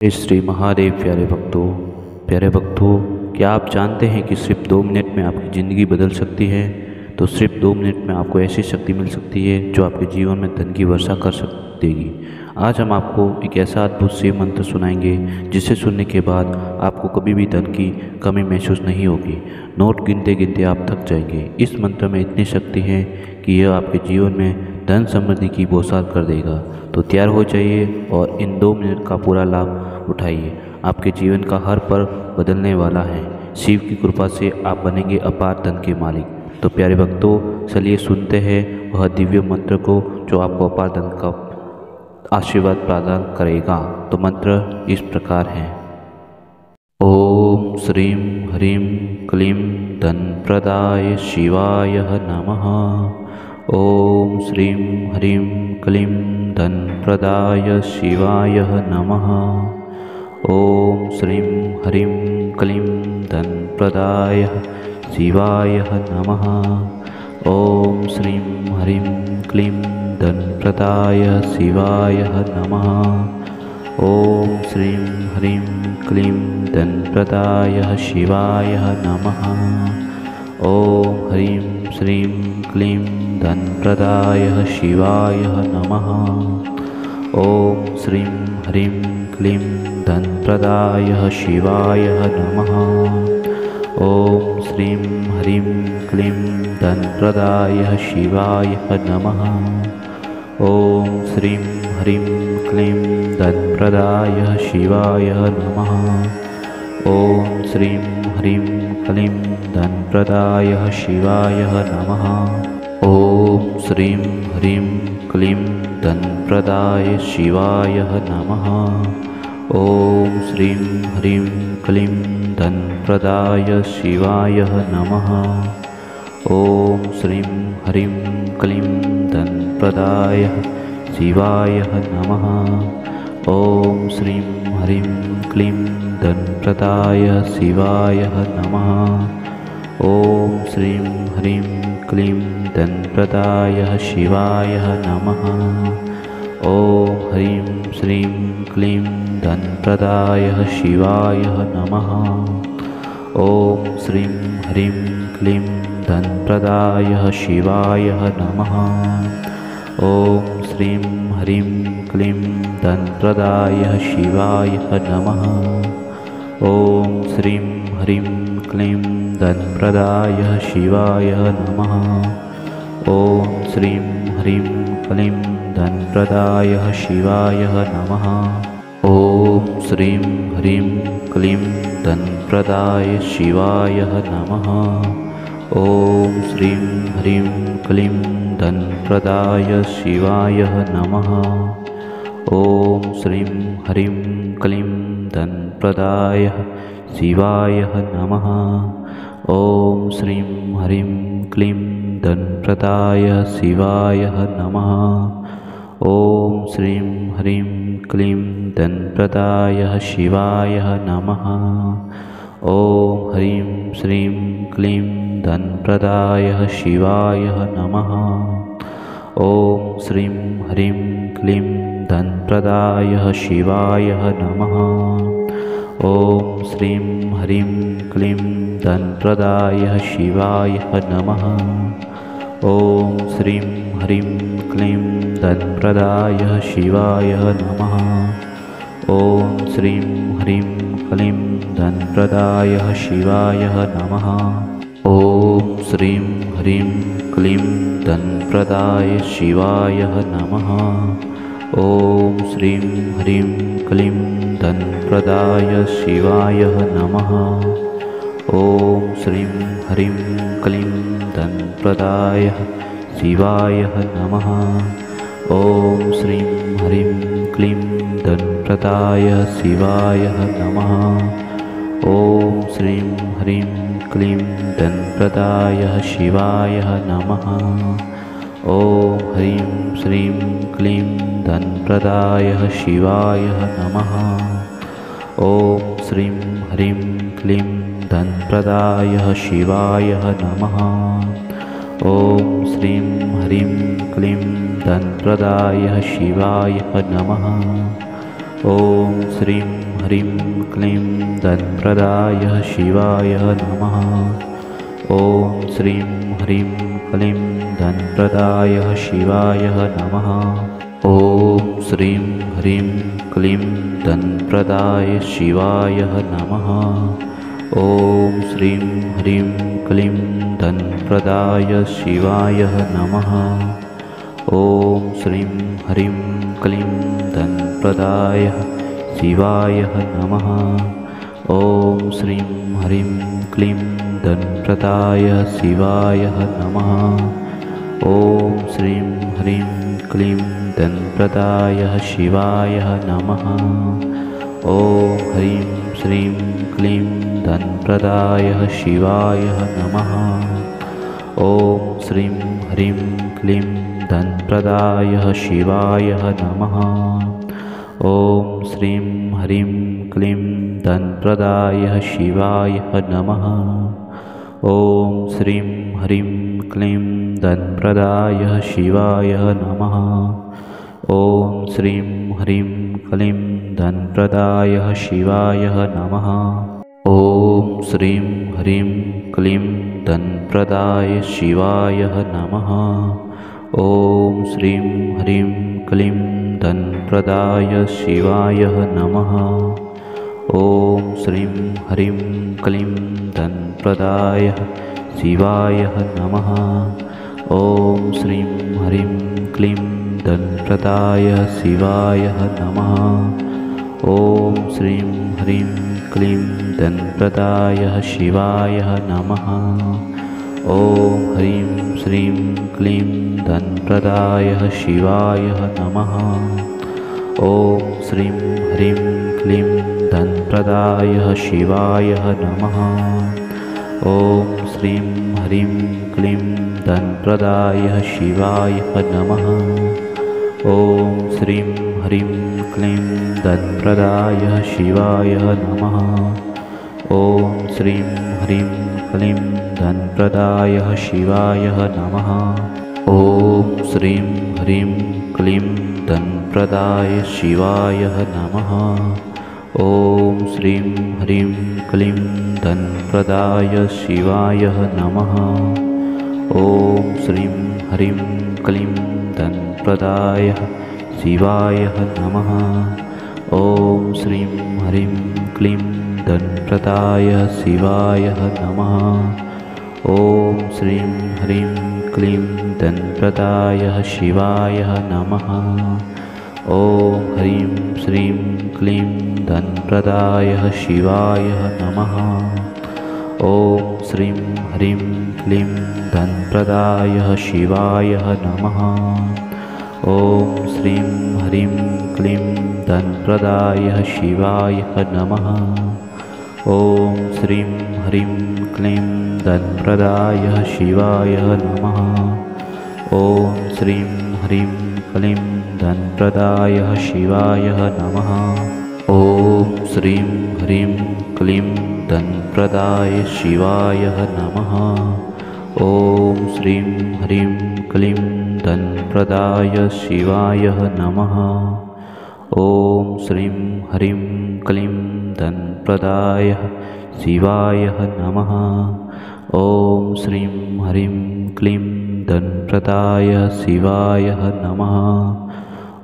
हे श्री महादेव प्यारे भक्तों, क्या आप जानते हैं कि सिर्फ 2 मिनट में आपकी ज़िंदगी बदल सकती है। तो सिर्फ 2 मिनट में आपको ऐसी शक्ति मिल सकती है जो आपके जीवन में धन की वर्षा कर देगी। आज हम आपको एक ऐसा अद्भुत शिव मंत्र सुनाएंगे जिसे सुनने के बाद आपको कभी भी धन की कमी महसूस नहीं होगी। नोट गिनते गिनते आप थक जाएंगे। इस मंत्र में इतनी शक्ति है कि यह आपके जीवन में धन समृद्धि की बौछार कर देगा। तो तैयार हो जाइए और इन 2 मिनट का पूरा लाभ उठाइए। आपके जीवन का हर पल बदलने वाला है। शिव की कृपा से आप बनेंगे अपार धन के मालिक। तो प्यारे भक्तों, चलिए सुनते हैं वह दिव्य मंत्र को जो आपको अपार धन का आशीर्वाद प्रदान करेगा। तो मंत्र इस प्रकार है। ओम श्रीं ह्रीं क्लीं धनप्रदाय शिवाय नमः। ओम श्रीं ह्रीं क्लीं धनप्रदाय शिवाय नमः। ओम श्रीं ह्रीं क्लीं धनप्रदाय शिवाय नमः। ओम श्रीं ह्रीं क्लीं धनप्रदाय शिवाय नमः। ओम श्रीं ह्रीं क्लीं धनप्रदाय शिवाय नमः। ओम ह्रीं श्रीं क्लीं धनप्रदाय शिवाय नमः। ओम श्रीं ह्रीं क्लीं धनप्रदाय शिवाय नमः। ओम श्रीं ह्रीं क्लीं धनप्रदाय शिवाय नमः। ओम श्रीं ह्रीं क्लीं धनप्रदाय शिवाय नमः। ओम श्रीं ह्रीं क्लीं धनप्रदाय शिवाय नमः। ओम श्रीं ह्रीं क्लीं धनप्रदाय शिवाय नमः। ओम श्रीं ह्रीं क्लीं धनप्रदाय शिवाय नमः। ओम श्रीं ह्रीं क्लीं धनप्रदाय शिवाय नमः। ओम श्रीं ह्रीं क्लीं धनप्रदाय शिवाय नमः। ओम श्रीं ह्रीं क्लीं धनप्रदाय शिवाय नमः। ओम ह्रीं श्रीं क्लीं धनप्रदाय शिवाय नमः। ओम श्रीं ह्रीं क्लीं धनप्रदाय शिवाय नमः। ओम श्रीं ह्रीं क्लीं धनप्रदाय शिवाय नमः। ओम श्रीं ह्रीं क्लीं धनप्रदाय शिवाय नमः। ओम श्रीं ह्रीं क्लीं धनप्रदाय शिवाय नमः। ओम श्रीं ह्रीं क्लीं धनप्रदाय शिवाय नमः। ओम श्रीं ह्रीं क्लीं धनप्रदाय शिवाय नमः। ओम श्रीं ह्रीं क्लीं धनप्रदाय शिवाय नमः। ओम श्रीं ह्रीं क्लीं धनप्रदाय शिवाय नमः। ओम श्रीं ह्रीं क्लीं धनप्रदाय शिवाय नमः। ओम ह्रीं श्रीं क्लीं धनप्रदाय शिवाय नमः। ओम श्रीं ह्रीं क्लीं धनप्रदाय शिवाय नमः। ओम श्रीं ह्रीं क्लीं धनप्रदाय शिवाय नमः। ओम श्रीं ह्रीं क्लीं धनप्रदाय शिवाय नमः। ओम श्रीं ह्रीं क्लीं धनप्रदाय शिवाय नमः। ओम श्रीं ह्रीं क्लीं धनप्रदाय शिवाय नमः। ओम श्रीं ह्रीं क्लीं धनप्रदाय शिवाय नमः। ओम श्रीं ह्रीं क्लीं धनप्रदाय शिवाय नमः। ओम श्रीं ह्रीं क्लीं धनप्रदाय शिवाय नमः। ओम श्रीं ह्रीं क्लीं धनप्रदाय शिवाय नमः। ओम ह्रीं श्रीं क्लीं धनप्रदाय शिवाय नमः। ओम श्रीं ह्रीं क्लीं धनप्रदाय शिवाय नमः। ओम श्रीं ह्रीं क्लीं धनप्रदाय शिवाय नमः। ओम श्रीं ह्रीं क्लीं धनप्रदाय शिवाय नमः। ॐ श्रीं ह्रीं क्लीं धनप्रदाय शिवाय नमः। ॐ श्रीं ह्रीं क्लीं धनप्रदाय शिवाय नमः। ॐ श्रीं ह्रीं क्लीं धनप्रदाय शिवाय नमः। ॐ श्रीं ह्रीं क्लीं धनप्रदाय शिवाय नमः। ॐ श्रीं ह्रीं क्लीं धनप्रदाय शिवाय नमः। ॐ श्रीं ह्रीं क्लीं धनप्रदाय शिवाय नमः। ॐ ह्रीं श्रीं क्लीं धनप्रदाय शिवाय नमः। ॐ श्रीं ह्रीं क्लीं धनप्रदाय शिवाय नमः। ॐ श्रीं ह्रीं क्लीं धनप्रदाय शिवाय नमः। ॐ श्रीं ह्रीं क्लीं धनप्रदाय शिवाय नमः। ॐ श्रीं ह्रीं क्लीं धनप्रदाय शिवाय नमः। ॐ श्रीं ह्रीं क्लीं धनप्रदाय शिवाय नमः। ॐ श्रीं ह्रीं क्लीं धनप्रदाय शिवाय नमः। ॐ श्रीं ह्रीं क्लीं धनप्रदाय शिवाय नमः। ॐ श्रीं ह्रीं क्लीं धनप्रदाय शिवाय नमः। ॐ श्रीं ह्रीं क्लीं धनप्रदाय शिवाय नमः। ॐ ह्रीं श्रीं क्लीं धनप्रदाय शिवाय नमः। ॐ श्रीं ह्रीं क्लीं धनप्रदाय शिवाय नमः। ॐ श्रीं ह्रीं क्लीं धनप्रदाय शिवाय नमः। ॐ श्रीं ह्रीं क्लीं धनप्रदाय शिवाय नमः। ॐ श्रीं ह्रीं क्लीं धनप्रदाय शिवाय नमः। ॐ श्रीं ह्रीं क्लीं धनप्रदाय शिवाय नमः। ॐ श्रीं ह्रीं क्लीं धनप्रदाय शिवाय नमः। ॐ श्रीं ह्रीं क्लीं धनप्रदाय शिवाय नमः। ॐ श्रीं ह्रीं क्लीं धनप्रदाय शिवाय नमः। ॐ श्रीं ह्रीं क्लीं धनप्रदाय शिवाय नमः। ॐ ह्रीं श्रीं क्लीं धनप्रदाय शिवाय नमः। ॐ श्रीं ह्रीं क्लीं धनप्रदाय शिवाय नमः। ॐ श्रीं ह्रीं क्लीं धनप्रदाय शिवाय नमः। ॐ श्रीं ह्रीं क्लीं धनप्रदाय शिवाय नमः। ॐ श्रीं ह्रीं क्लीं धनप्रदाय शिवाय नमः। ॐ श्रीं ह्रीं क्लीं धनप्रदाय शिवाय नमः। ॐ श्रीं ह्रीं क्लीं धनप्रदाय शिवाय नमः। ॐ श्रीं ह्रीं क्लीं धनप्रदाय शिवाय नमः। ॐ श्रीं ह्रीं क्लीं धनप्रदाय शिवाय नमः।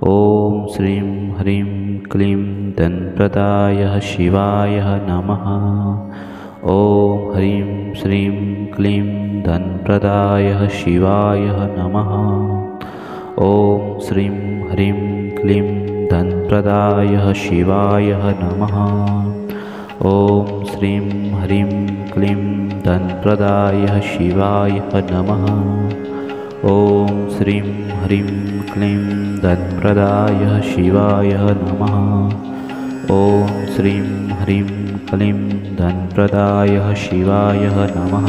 ॐ श्रीं ह्रीं क्लीं धनप्रदाय शिवाय नमः। ॐ ह्रीं श्रीं क्लीं धनप्रदाय शिवाय नमः। ॐ श्रीं ह्रीं क्लीं धनप्रदाय शिवाय नमः। ॐ श्रीं ह्रीं क्लीं धनप्रदाय शिवाय नमः। ॐ श्रीं ह्रीं क्लीं धनप्रदाय शिवाय नमः। ॐ श्रीं ह्रीं क्लीं धनप्रदाय शिवाय नमः।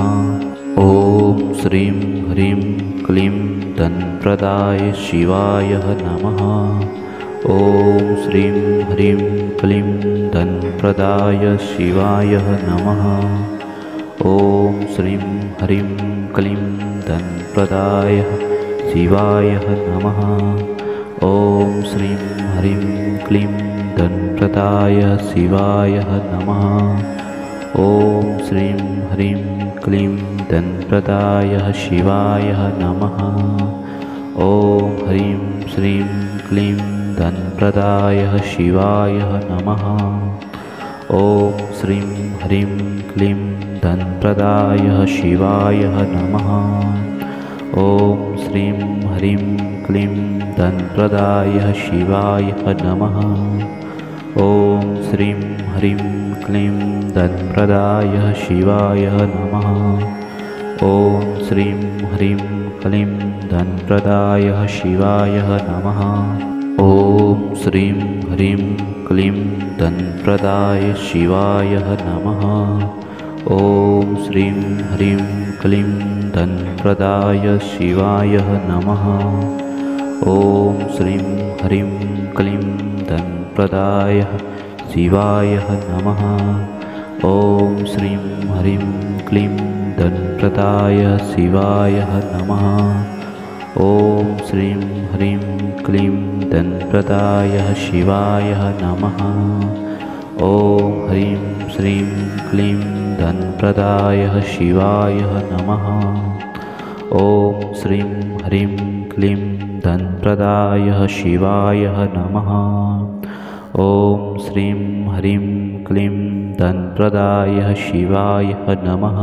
ॐ श्रीं ह्रीं क्लीं धनप्रदाय शिवाय नमः। ॐ श्रीं ह्रीं क्लीं धनप्रदाय शिवाय नमः। ॐ श्रीं ह्रीं क्लीं धनप्रदाय शिवाय नमः। ॐ श्रीं ह्रीं क्लीं धनप्रदाय धनप्रदाय शिवाय नमः। ॐ श्रीं ह्रीं क्लीं धनप्रदाय शिवाय नमः। ॐ ह्रीं श्रीं क्लीं धनप्रदाय शिवाय नमः। ॐ श्रीं ह्रीं क्लीं धनप्रदाय शिवाय नमः। ॐ श्रीं ह्रीं क्लीं धनप्रदाय शिवाय नमः। ॐ श्रीं ह्रीं क्लीं धनप्रदाय शिवाय नमः। ॐ श्रीं ह्रीं क्लीं धनप्रदाय शिवाय नमः। ॐ श्रीं ह्रीं क्लीं धनप्रदाय शिवाय नमः। ॐ श्रीं ह्रीं क्लीं धनप्रदाय शिवाय नमः। ॐ श्रीं ह्रीं क्लीं धनप्रदाय शिवाय नमः। ॐ श्रीं ह्रीं क्लीं धनप्रदाय शिवाय नमः। ॐ श्रीं ह्रीं क्लीं धनप्रदाय शिवाय नमः। ॐ ह्रीं श्रीं क्लीं धनप्रदाय शिवाय नमः। ॐ श्रीं ह्रीं क्लीं धनप्रदाय शिवाय नमः। ॐ श्रीं ह्रीं क्लीं धनप्रदाय शिवाय नमः।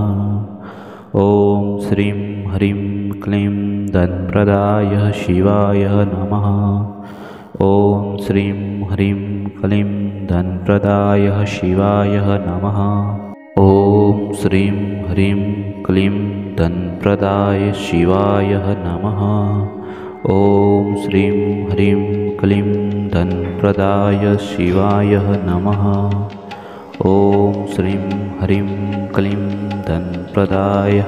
ॐ श्रीं ह्रीं क्लीं धनप्रदाय शिवाय नमः। ॐ श्रीं ह्रीं क्लीं धनप्रदाय शिवाय नमः। ॐ श्रीं ह्रीं क्लीं धनप्रदाय शिवाय नमः। ॐ श्रीं ह्रीं क्लीं धनप्रदाय शिवाय नमः। ॐ श्रीं ह्रीं क्लीं धनप्रदाय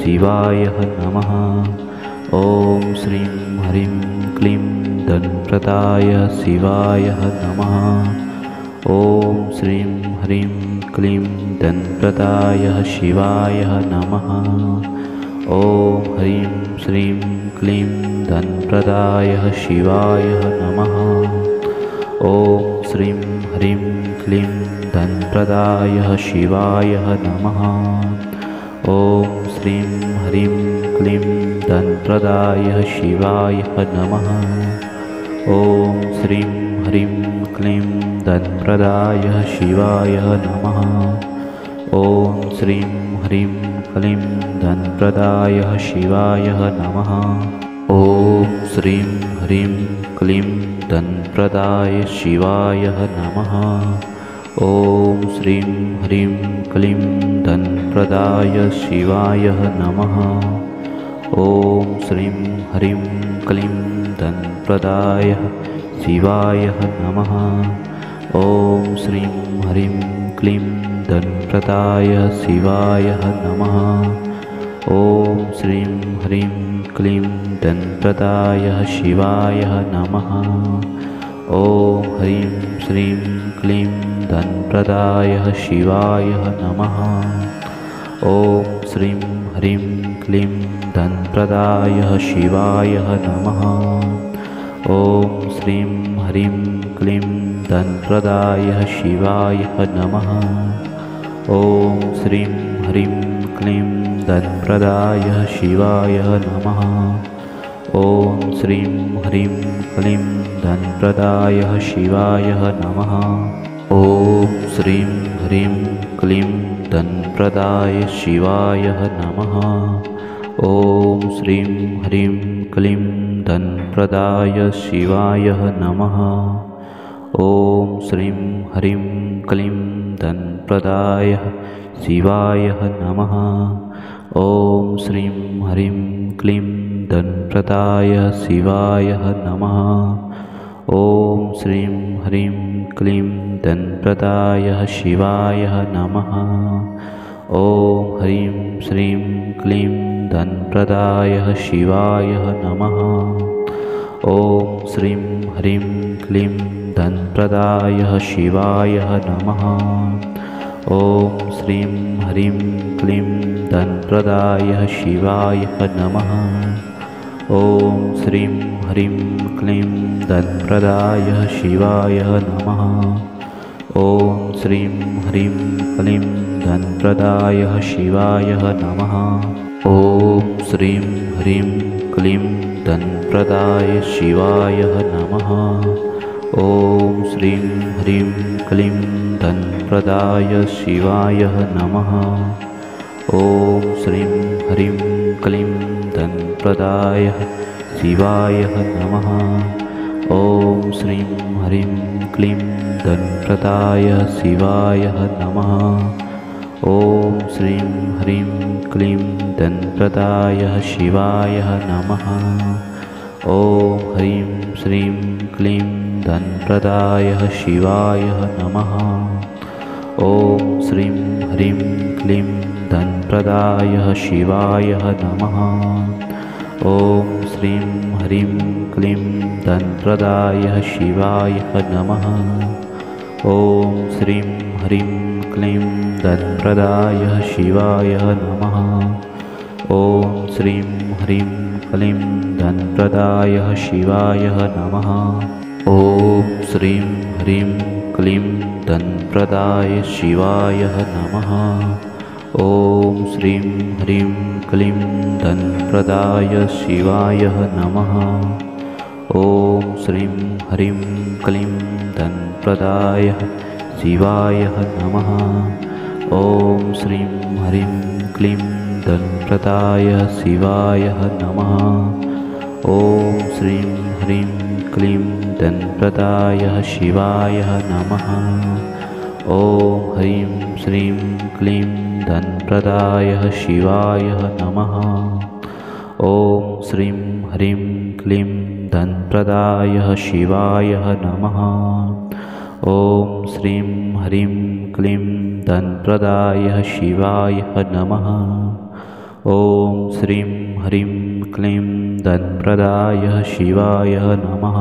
शिवाय नमः। ॐ श्रीं ह्रीं क्लीं धनप्रदाय शिवाय नमः। ॐ श्रीं ह्रीं क्लीं धनप्रदाय शिवाय नमः। ॐ ह्रीं श्रीं क्लीं धनप्रदाय शिवाय नमः। ॐ श्रीं ह्रीं क्लीं धनप्रदाय शिवाय नमः। ॐ श्रीं ह्रीं क्लीं धनप्रदाय शिवाय नमः। ॐ श्रीं ह्रीं क्लीं धनप्रदाय शिवाय नमः। ॐ श्रीं ह्रीं क्लीं धनप्रदाय शिवाय नमः। ॐ श्रीं ह्रीं क्लीं धनप्रदाय शिवाय नमः। ॐ श्रीं ह्रीं क्लीं धनप्रदाय शिवाय नमः। ॐ श्रीं ह्रीं क्लीं धनप्रदाय शिवाय नमः। ॐ श्रीं ह्रीं क्लीं धनप्रदाय शिवाय नमः। ॐ श्रीं ह्रीं क्लीं धनप्रदाय शिवाय नमः। ॐ ह्रीं श्रीं क्लीं धनप्रदाय शिवाय नमः। ॐ श्रीं ह्रीं क्लीं धनप्रदाय शिवाय नमः। ॐ श्रीं ह्रीं क्लीं धनप्रदाय शिवाय नमः। ॐ श्रीं ह्रीं क्लीं धनप्रदाय शिवाय नमः। ॐ श्रीं ह्रीं क्लीं धनप्रदाय शिवाय नमः। ॐ श्रीं ह्रीं क्लीं धनप्रदाय शिवाय नमः। ॐ श्रीं ह्रीं क्लीं धनप्रदाय शिवाय नमः। ॐ श्रीं ह्रीं क्लीं धनप्रदाय शिवाय नमः। ॐ श्रीं ह्रीं क्लीं धनप्रदाय शिवाय नमः। ॐ श्रीं ह्रीं क्लीं धनप्रदाय शिवाय नमः। ॐ ह्रीं श्रीं क्लीं धनप्रदाय शिवाय नमः। ॐ श्रीं ह्रीं क्लीं धनप्रदाय शिवाय नमः। ॐ श्रीं ह्रीं क्लीं धनप्रदाय शिवाय नमः। ॐ श्रीं ह्रीं क्लीं धनप्रदाय शिवाय नमः। ॐ श्रीं ह्रीं क्लीं धनप्रदाय शिवाय नमः। ॐ श्रीं ह्रीं क्लीं धनप्रदाय शिवाय नमः। ॐ श्रीं ह्रीं क्लीं धनप्रदाय शिवाय नमः। ॐ श्रीं ह्रीं क्लीं धनप्रदाय शिवाय नमः। ॐ श्रीं ह्रीं क्लीं धनप्रदाय शिवाय नमः। ॐ श्रीं ह्रीं क्लीं धनप्रदाय शिवाय नमः। ॐ ह्रीं श्रीं क्लीं धनप्रदाय शिवाय नमः। ॐ श्रीं ह्रीं क्लीं धनप्रदाय शिवाय नमः। ॐ श्रीं ह्रीं क्लीं धनप्रदाय शिवाय नमः। ॐ श्रीं ह्रीं क्लीं धनप्रदाय शिवाय नमः। ॐ श्रीं ह्रीं क्लीं धनप्रदाय शिवाय नमः। ॐ श्रीं ह्रीं क्लीं धनप्रदाय शिवाय नमः। ॐ श्रीं ह्रीं क्लीं धनप्रदाय शिवाय नमः। ॐ श्रीं ह्रीं क्लीं धनप्रदाय शिवाय नमः। ॐ श्रीं ह्रीं क्लीं धनप्रदाय शिवाय नमः। ॐ श्रीं ह्रीं क्लीं धनप्रदाय शिवाय नमः। ॐ ह्रीं श्रीं क्लीं धनप्रदाय शिवाय नमः। ॐ श्रीं ह्रीं क्लीं धनप्रदाय शिवाय नमः। ॐ श्रीं ह्रीं क्लीं धनप्रदाय शिवाय नमः। ॐ श्रीं ह्रीं क्लीं धनप्रदाय शिवाय नमः।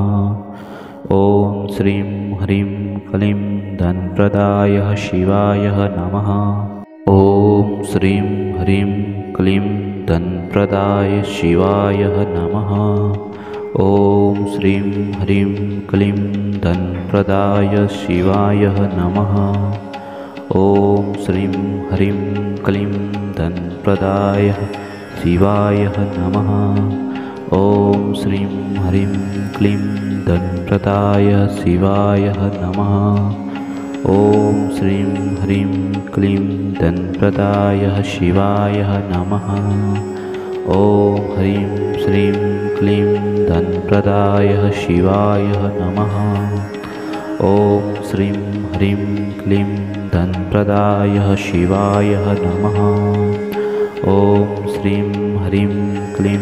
ॐ श्रीं ह्रीं क्लीं धनप्रदाय शिवाय नमः। ॐ श्रीं ह्रीं क्लीं धनप्रदाय शिवाय नमः। ॐ श्रीं ह्रीं क्लीं धनप्रदाय शिवाय नमः। ॐ श्रीं ह्रीं क्लीं धनप्रदाय शिवाय नमः। ॐ श्रीं ह्रीं क्लीं धनप्रदाय शिवाय नमः। ॐ श्रीं ह्रीं क्लीं धनप्रदाय शिवाय नमः। ॐ ह्रीं श्रीं क्लीं धनप्रदाय शिवाय नमः। ॐ श्रीं ह्रीं क्लीं धनप्रदाय शिवाय नमः। ॐ श्रीं ह्रीं क्लीं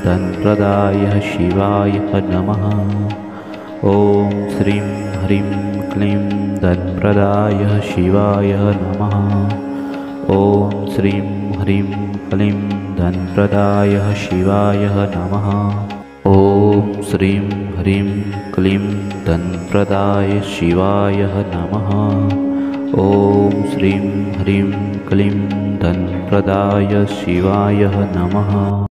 धनप्रदाय शिवाय नमः। ॐ श्रीं ह्रीं क्लीं धनप्रदाय शिवाय नमः। ॐ श्रीं ह्रीं क्लीं धनप्रदाय शिवाय नमः। ॐ श्रीं ह्रीं क्लीं धनप्रदाय शिवाय नमः। ॐ श्रीं ह्रीं क्लीं धनप्रदाय शिवाय नमः।